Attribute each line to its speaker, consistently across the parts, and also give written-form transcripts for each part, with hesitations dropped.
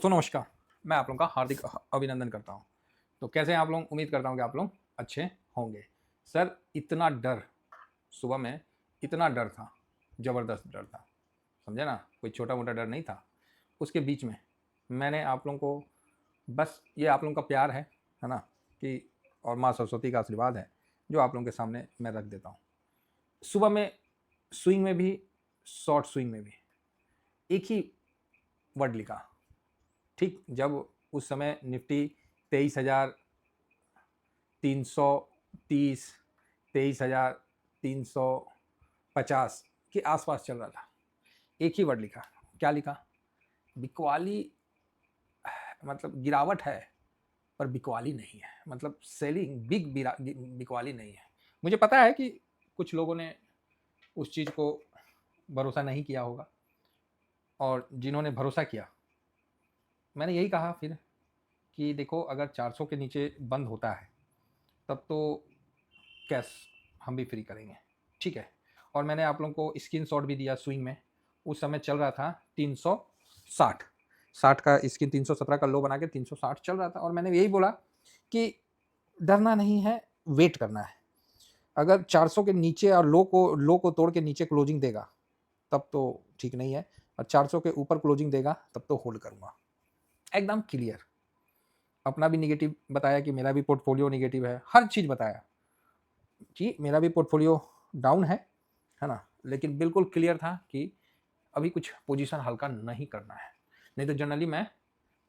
Speaker 1: तो नमस्कार, मैं आप लोगों का हार्दिक अभिनंदन करता हूँ। तो कैसे हैं आप लोग? उम्मीद करता हूँ कि आप लोग अच्छे होंगे। सर इतना डर, सुबह में इतना डर था, ज़बरदस्त डर था, समझे ना? कोई छोटा-मोटा डर नहीं था। उसके बीच में मैंने आप लोगों को बस ये आप लोगों का प्यार है ना? कि और माँ सरस्वती का आशीर्वाद है, जो आप लोगों के सामने मैं रख देता हूँ। सुबह में स्विंग में भी, शॉर्ट स्विंग में भी एक ही वर्ड लिखा, ठीक जब उस समय निफ्टी 23,330, 23,350 के आसपास चल रहा था। एक ही वर्ड लिखा, क्या लिखा? बिकवाली। मतलब गिरावट है पर बिकवाली नहीं है, मतलब सेलिंग बिग बिकवाली नहीं है। मुझे पता है कि कुछ लोगों ने उस चीज़ को भरोसा नहीं किया होगा, और जिन्होंने भरोसा किया, मैंने यही कहा फिर कि देखो, अगर 400 के नीचे बंद होता है तब तो कैश हम भी फ्री करेंगे, ठीक है। और मैंने आप लोगों को स्क्रीनशॉट भी दिया स्विंग में। उस समय चल रहा था 360, 60 का स्क्रीन, 317 का लो बना के 360 चल रहा था, और मैंने यही बोला कि डरना नहीं है, वेट करना है। अगर 400 के नीचे और लो को तोड़ के नीचे क्लोजिंग देगा तब तो ठीक नहीं है, और 400 के ऊपर क्लोजिंग देगा तब तो होल्ड करूंगा। एकदम क्लियर, अपना भी निगेटिव बताया कि मेरा भी पोर्टफोलियो निगेटिव है, हर चीज़ बताया कि मेरा भी पोर्टफोलियो डाउन है ना, लेकिन बिल्कुल क्लियर था कि अभी कुछ पोजीशन हल्का नहीं करना है। नहीं तो जनरली मैं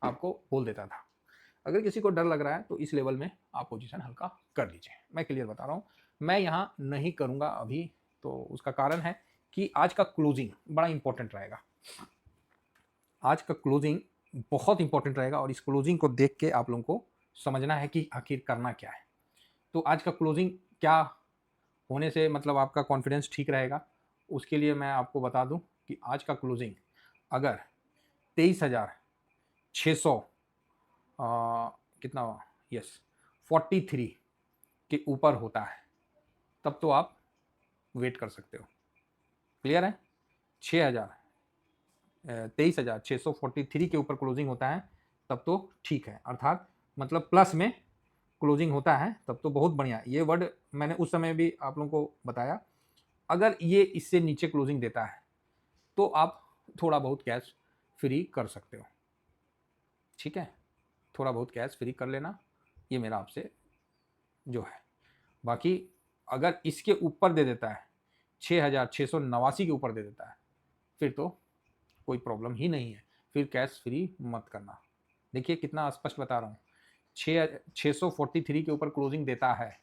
Speaker 1: आपको बोल देता था, अगर किसी को डर लग रहा है तो इस लेवल में आप पोजीशन हल्का कर लीजिए। मैं क्लियर बता रहा हूँ, मैं यहाँ नहीं करूँगा अभी। तो उसका कारण है कि आज का क्लोजिंग बड़ा इंपॉर्टेंट रहेगा। आज का क्लोजिंग बहुत इंपॉर्टेंट रहेगा, और इस क्लोजिंग को देख के आप लोगों को समझना है कि आखिर करना क्या है। तो आज का क्लोजिंग क्या होने से मतलब आपका कॉन्फिडेंस ठीक रहेगा, उसके लिए मैं आपको बता दूं कि आज का क्लोजिंग अगर 23,600 कितना, यस 43 के ऊपर होता है तब तो आप वेट कर सकते हो। क्लियर है? 6,000 23,643 के ऊपर क्लोजिंग होता है तब तो ठीक है, अर्थात मतलब प्लस में क्लोजिंग होता है तब तो बहुत बढ़िया। ये वर्ड मैंने उस समय भी आप लोगों को बताया। अगर ये इससे नीचे क्लोजिंग देता है तो आप थोड़ा बहुत कैश फ्री कर सकते हो, ठीक है। थोड़ा बहुत कैश फ्री कर लेना, ये मेरा आपसे जो है। बाकी अगर इसके ऊपर दे देता है, 6,689 के ऊपर दे देता है, फिर तो कोई प्रॉब्लम ही नहीं है, फिर कैश फ्री मत करना। देखिए कितना स्पष्ट बता रहा हूँ, 643 के ऊपर क्लोजिंग देता है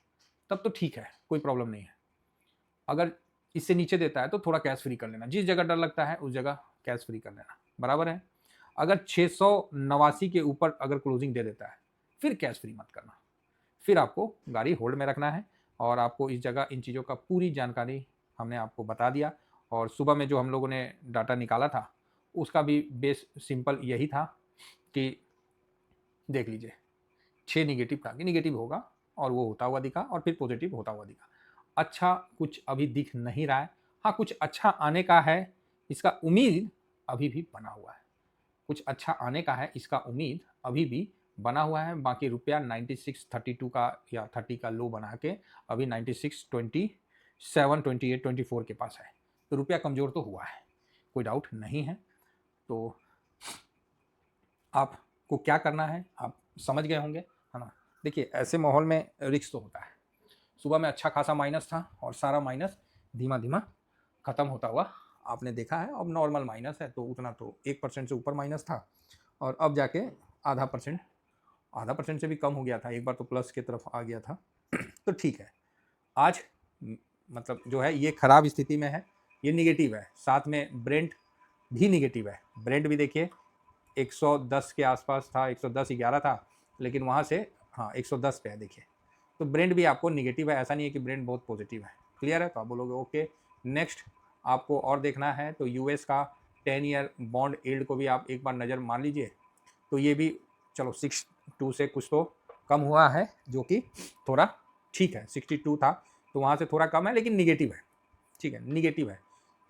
Speaker 1: तब तो ठीक है, कोई प्रॉब्लम नहीं है। अगर इससे नीचे देता है तो थोड़ा कैश फ्री कर लेना, जिस जगह डर लगता है उस जगह कैश फ्री कर लेना, बराबर है। अगर 689 के ऊपर अगर क्लोजिंग दे देता है, फिर कैश फ्री मत करना, फिर आपको गाड़ी होल्ड में रखना है। और आपको इस जगह इन चीज़ों का पूरी जानकारी हमने आपको बता दिया। और सुबह में जो हम लोगों ने डाटा निकाला था उसका भी बेस सिंपल यही था कि देख लीजिए, 6 निगेटिव था कि निगेटिव होगा, और वो होता हुआ दिखा, और फिर पॉजिटिव होता हुआ दिखा। अच्छा कुछ अभी दिख नहीं रहा है, हाँ कुछ अच्छा आने का है, इसका उम्मीद अभी भी बना हुआ है। कुछ अच्छा आने का है, इसका उम्मीद अभी भी बना हुआ है। बाकी रुपया 9632 का या 30 का लो बना के अभी 9627, 28, 24 के पास है। तो रुपया कमज़ोर तो हुआ है, कोई डाउट नहीं है। तो आपको क्या करना है आप समझ गए होंगे, है ना। देखिए ऐसे माहौल में रिस्क तो होता है। सुबह में अच्छा खासा माइनस था, और सारा माइनस धीमा धीमा ख़त्म होता हुआ आपने देखा है। अब नॉर्मल माइनस है, तो उतना तो 1% से ऊपर माइनस था, और अब जाके आधा परसेंट से भी कम हो गया था, एक बार तो प्लस की तरफ आ गया था। तो ठीक है, आज मतलब जो है ये खराब स्थिति में है, ये निगेटिव है। साथ में ब्रेंट भी निगेटिव है। ब्रेंट भी देखिए 110 के आसपास था, 110.11 था, लेकिन वहाँ से हाँ 110 पे है देखिए। तो ब्रेंट भी आपको निगेटिव है, ऐसा नहीं है कि ब्रेंट बहुत पॉजिटिव है। क्लियर है? तो आप बोलोगे ओके। नेक्स्ट आपको और देखना है तो यूएस का 10 ईयर बॉन्ड यील्ड को भी आप एक बार नज़र मार लीजिए। तो ये भी चलो 62 से कुछ तो कम हुआ है, जो कि थोड़ा ठीक है। 62 था तो वहाँ से थोड़ा कम है, लेकिन निगेटिव है, ठीक है, निगेटिव है।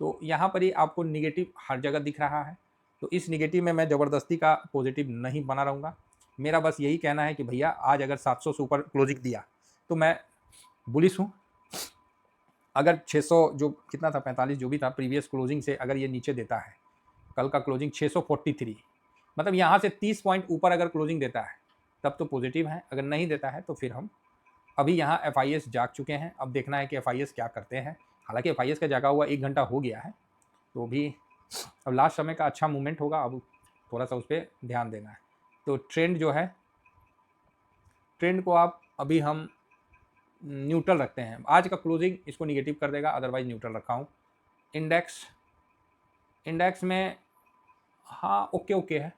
Speaker 1: तो यहाँ पर ही आपको निगेटिव हर जगह दिख रहा है। तो इस निगेटिव में मैं ज़बरदस्ती का पॉजिटिव नहीं बना रहूँगा। मेरा बस यही कहना है कि भैया आज अगर 700 से ऊपर क्लोजिंग दिया तो मैं बुलिश हूँ। अगर 600 जो कितना था 45 जो भी था प्रीवियस क्लोजिंग से अगर ये नीचे देता है, कल का क्लोजिंग 643, मतलब यहाँ से 30 पॉइंट ऊपर अगर क्लोजिंग देता है तब तो पॉजिटिव है, अगर नहीं देता है तो फिर हम अभी यहाँ FIS जाग चुके हैं। अब देखना है कि FIS क्या करते हैं। हालांकि FIS का जागा हुआ 1 घंटा हो गया है, तो भी अब लास्ट समय का अच्छा मूवमेंट होगा, अब थोड़ा सा उस पर ध्यान देना है। तो ट्रेंड जो है, ट्रेंड को आप अभी हम न्यूट्रल रखते हैं। आज का क्लोजिंग इसको निगेटिव कर देगा, अदरवाइज न्यूट्रल रखा हूँ। इंडेक्स में हाँ ओके है,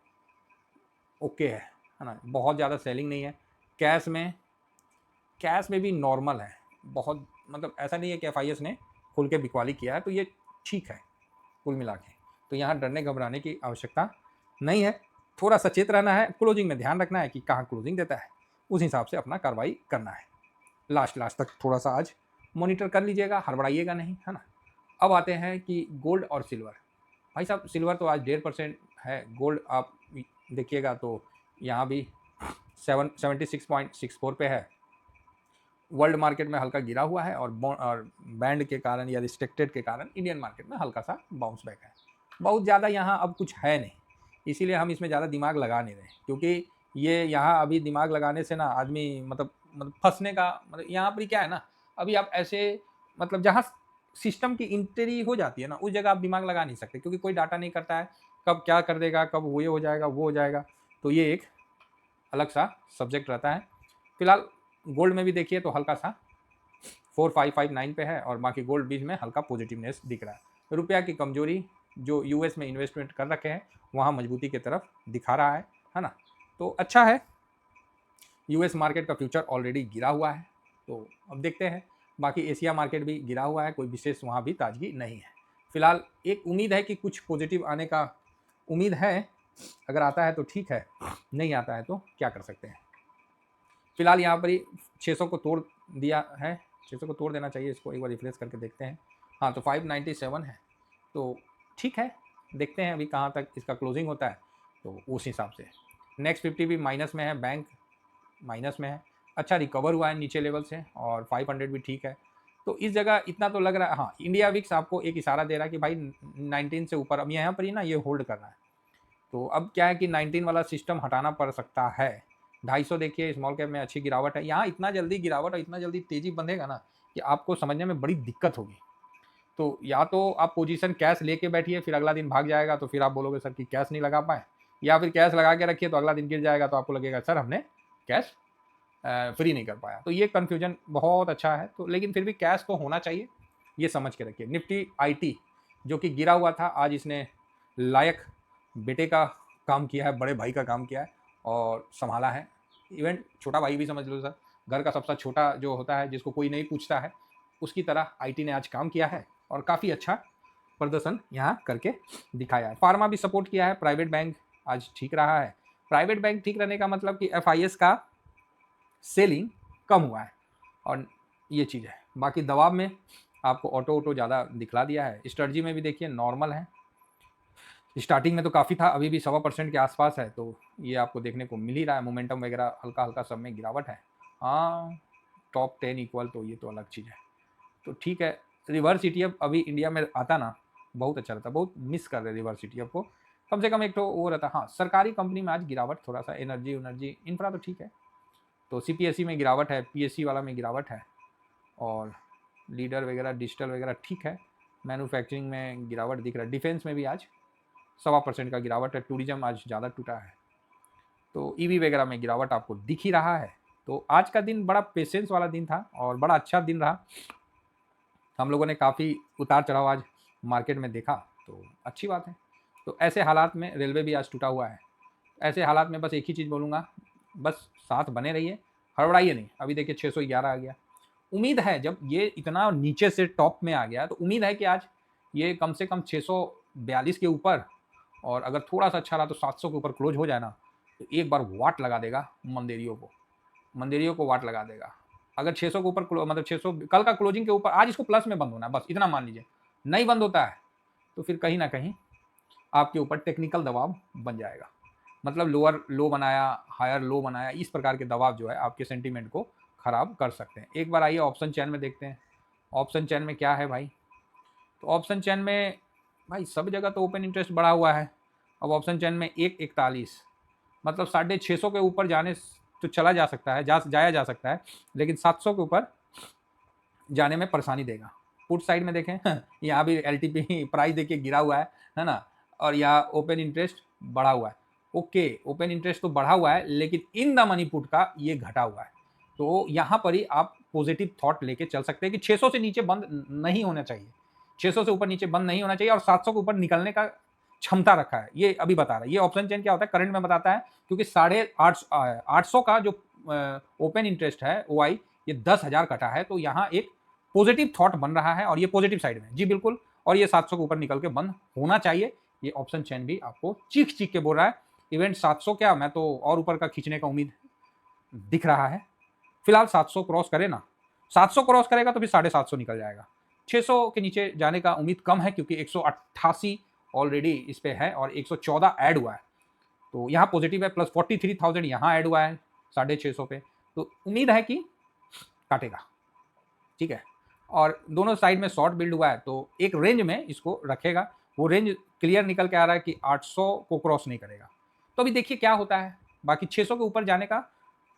Speaker 1: ओके है ना, बहुत ज़्यादा सेलिंग नहीं है। कैश में भी नॉर्मल है, बहुत मतलब ऐसा नहीं है कि FIS ने खुल के बिकवाली किया है, तो ये ठीक है कुल मिला के। तो यहाँ डरने घबराने की आवश्यकता नहीं है, थोड़ा सचेत रहना है, क्लोजिंग में ध्यान रखना है कि कहाँ क्लोजिंग देता है, उस हिसाब से अपना कार्रवाई करना है। लास्ट तक थोड़ा सा आज मॉनिटर कर लीजिएगा, हड़बड़ाइएगा नहीं, है ना। अब आते हैं कि गोल्ड और सिल्वर। भाई साहब सिल्वर तो आज 1.5% है, गोल्ड आप देखिएगा तो यहाँ भी 76.64 पे है। वर्ल्ड मार्केट में हल्का गिरा हुआ है और बैंड के कारण या रिस्ट्रिक्टेड के कारण इंडियन मार्केट में हल्का सा बाउंस बैक है। बहुत ज़्यादा यहाँ अब कुछ है नहीं, इसीलिए हम इसमें ज़्यादा दिमाग लगा नहीं रहे, क्योंकि ये यहाँ अभी दिमाग लगाने से ना आदमी मतलब फंसने का मतलब यहाँ पर क्या है ना, अभी आप ऐसे मतलब जहाँ सिस्टम की इंट्री हो जाती है ना उस जगह आप दिमाग लगा नहीं सकते, क्योंकि कोई डाटा नहीं करता है कब क्या कर देगा, कब वो ये हो जाएगा वो हो जाएगा, तो ये एक अलग सा सब्जेक्ट रहता है। फिलहाल गोल्ड में भी देखिए तो हल्का सा 4559 पे है और बाकी गोल्ड बीच में हल्का पॉजिटिवनेस दिख रहा है। रुपया की कमजोरी जो US में इन्वेस्टमेंट कर रखे हैं वहाँ मजबूती की तरफ दिखा रहा है ना, तो अच्छा है। US मार्केट का फ्यूचर ऑलरेडी गिरा हुआ है, तो अब देखते हैं। बाकी एशिया मार्केट भी गिरा हुआ है, कोई विशेष वहाँ भी ताजगी नहीं है। फिलहाल एक उम्मीद है कि कुछ पॉजिटिव आने का उम्मीद है, अगर आता है तो ठीक है, नहीं आता है तो क्या कर सकते हैं। फिलहाल यहाँ पर ही 600 को तोड़ दिया है, 600 को तोड़ देना चाहिए, इसको एक बार रिफ्रेश करके देखते हैं। हाँ तो 597 है, तो ठीक है, देखते हैं अभी कहाँ तक इसका क्लोजिंग होता है, तो उस हिसाब से। नेक्स्ट 50 भी माइनस में है, बैंक माइनस में है, अच्छा रिकवर हुआ है नीचे लेवल से, और 500 भी ठीक है। तो इस जगह इतना तो लग रहा है। हाँ इंडिया विक्स आपको एक इशारा दे रहा है कि भाई 19 से ऊपर, अब यहाँ पर ही ना ये होल्ड कर रहा है, तो अब क्या है कि 19 वाला सिस्टम हटाना पड़ सकता है। 250 देखिए स्मॉल कैप में अच्छी गिरावट है, यहाँ इतना जल्दी गिरावट और इतना जल्दी तेजी बंधेगा ना कि आपको समझने में बड़ी दिक्कत होगी। तो या तो आप पोजीशन कैश लेके बैठिए, फिर अगला दिन भाग जाएगा तो फिर आप बोलोगे सर कि कैश नहीं लगा पाए, या फिर कैश लगा के रखिए तो अगला दिन गिर जाएगा तो आपको लगेगा सर हमने कैश फ्री नहीं कर पाया। तो ये कन्फ्यूजन बहुत अच्छा है, तो लेकिन फिर भी कैश तो होना चाहिए, ये समझ के रखिए। निफ्टी IT जो कि गिरा हुआ था, आज इसने लायक बेटे का काम किया है, बड़े भाई का काम किया है और संभाला है। इवन छोटा भाई भी समझ लो सर, घर का सबसे छोटा जो होता है जिसको कोई नहीं पूछता है, उसकी तरह IT ने आज काम किया है और काफ़ी अच्छा प्रदर्शन यहाँ करके दिखाया है। फार्मा भी सपोर्ट किया है, प्राइवेट बैंक आज ठीक रहा है। प्राइवेट बैंक ठीक रहने का मतलब कि FIS का सेलिंग कम हुआ है और ये चीज़ है। बाकी दबाव में आपको ऑटो ज़्यादा दिखला दिया है। स्ट्रेटजी में भी देखिए नॉर्मल है, स्टार्टिंग में तो काफ़ी था, अभी भी 1.25% के आसपास है, तो ये आपको देखने को मिल ही रहा है। मोमेंटम वगैरह हल्का सब में गिरावट है। हाँ टॉप 10 इक्वल, तो ये तो अलग चीज़ है, तो ठीक है। रिवर्स ETF अभी इंडिया में आता ना बहुत अच्छा रहता, बहुत मिस कर रहे रिवर्स ETF को, कम से कम एक तो वो रहता। हाँ सरकारी कंपनी में आज गिरावट थोड़ा सा, एनर्जी इंफ्रा तो ठीक है, तो CPSE में गिरावट है, PSE वाला में गिरावट है, और लीडर वगैरह डिजिटल वगैरह ठीक है। मैन्युफैक्चरिंग में गिरावट दिख रहा है, डिफेंस में भी आज 1.25% का गिरावट है, टूरिज्म आज ज़्यादा टूटा है, तो EV वगैरह में गिरावट आपको दिख ही रहा है। तो आज का दिन बड़ा पेशेंस वाला दिन था और बड़ा अच्छा दिन रहा। हम लोगों ने काफ़ी उतार चढ़ाव आज मार्केट में देखा, तो अच्छी बात है। तो ऐसे हालात में रेलवे भी आज टूटा हुआ है। ऐसे हालात में बस एक ही चीज़ बोलूँगा, बस साथ बने रहिए, हड़बड़ाइए नहीं। अभी देखिए 611 आ गया, उम्मीद है जब ये इतना नीचे से टॉप में आ गया तो उम्मीद है कि आज ये कम से कम 642 के ऊपर, और अगर थोड़ा सा अच्छा रहा तो 700 के ऊपर क्लोज हो जाए ना, तो एक बार वाट लगा देगा मंदेरियों को वाट लगा देगा। अगर 600 के ऊपर मतलब 600 कल का क्लोजिंग के ऊपर, आज इसको प्लस में बंद होना है, बस इतना मान लीजिए। नहीं बंद होता है तो फिर कहीं ना कहीं आपके ऊपर टेक्निकल दबाव बन जाएगा। मतलब लोअर लो बनाया, हायर लो बनाया, इस प्रकार के दबाव जो है आपके सेंटीमेंट को खराब कर सकते हैं। एक बार आइए ऑप्शन चेन में देखते हैं। ऑप्शन चेन में क्या है भाई? तो ऑप्शन चेन में भाई सब जगह तो ओपन इंटरेस्ट बढ़ा हुआ है। अब ऑप्शन चेन में 141 मतलब 650 के ऊपर जाने तो चला जा सकता है, जाया जा सकता है, लेकिन 700 के ऊपर जाने में परेशानी देगा। पुट साइड में देखें यहाँ भी एलटीपी प्राइस देखिए गिरा हुआ है ना, और यहाँ ओपन इंटरेस्ट बढ़ा हुआ है। ओके, ओपन इंटरेस्ट तो बढ़ा हुआ है, लेकिन इन द मनी पुट का ये घटा हुआ है। तो यहाँ पर ही आप पॉजिटिव थॉट लेके चल सकते हैं कि 600 से नीचे बंद नहीं होना चाहिए, 600 से ऊपर नीचे बंद नहीं होना चाहिए, और 700 के ऊपर निकलने का क्षमता रखा है। ये अभी बता रहा है, ये ऑप्शन चेन क्या होता है करंट में बताता है, क्योंकि 850 का जो ओपन इंटरेस्ट है OI ये 10,000 कटा है, तो यहाँ एक पॉजिटिव थॉट बन रहा है और ये पॉजिटिव साइड में जी बिल्कुल, और ये 700 के ऊपर निकल के बंद होना चाहिए। ये ऑप्शन चेन भी आपको चीख चीख के बोल रहा है। इवेंट 700 क्या, मैं तो और ऊपर का खींचने का उम्मीद दिख रहा है। फिलहाल 700 क्रॉस करे ना, 700 क्रॉस करेगा तो फिर 750 निकल जाएगा। 600 के नीचे जाने का उम्मीद कम है, क्योंकि 188 ऑलरेडी इस पे है और 114 ऐड हुआ है, तो यहाँ पॉजिटिव है, प्लस 43,000 यहाँ ऐड हुआ है 650 पे, तो उम्मीद है कि काटेगा। ठीक है, और दोनों साइड में शॉर्ट बिल्ड हुआ है, तो एक रेंज में इसको रखेगा। वो रेंज क्लियर निकल के आ रहा है कि 800 को क्रॉस नहीं करेगा। तो अभी देखिए क्या होता है, बाकी 600 के ऊपर जाने का,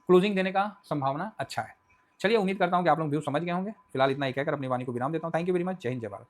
Speaker 1: क्लोजिंग देने का संभावना अच्छा है। चलिए, उम्मीद करता हूँ कि आप लोग व्यू समझ गए होंगे। फिलहाल इतना ही कहकर अपनी वाणी को विराम देता हूँ। Thank you very much. जय हिंद, जय भारत।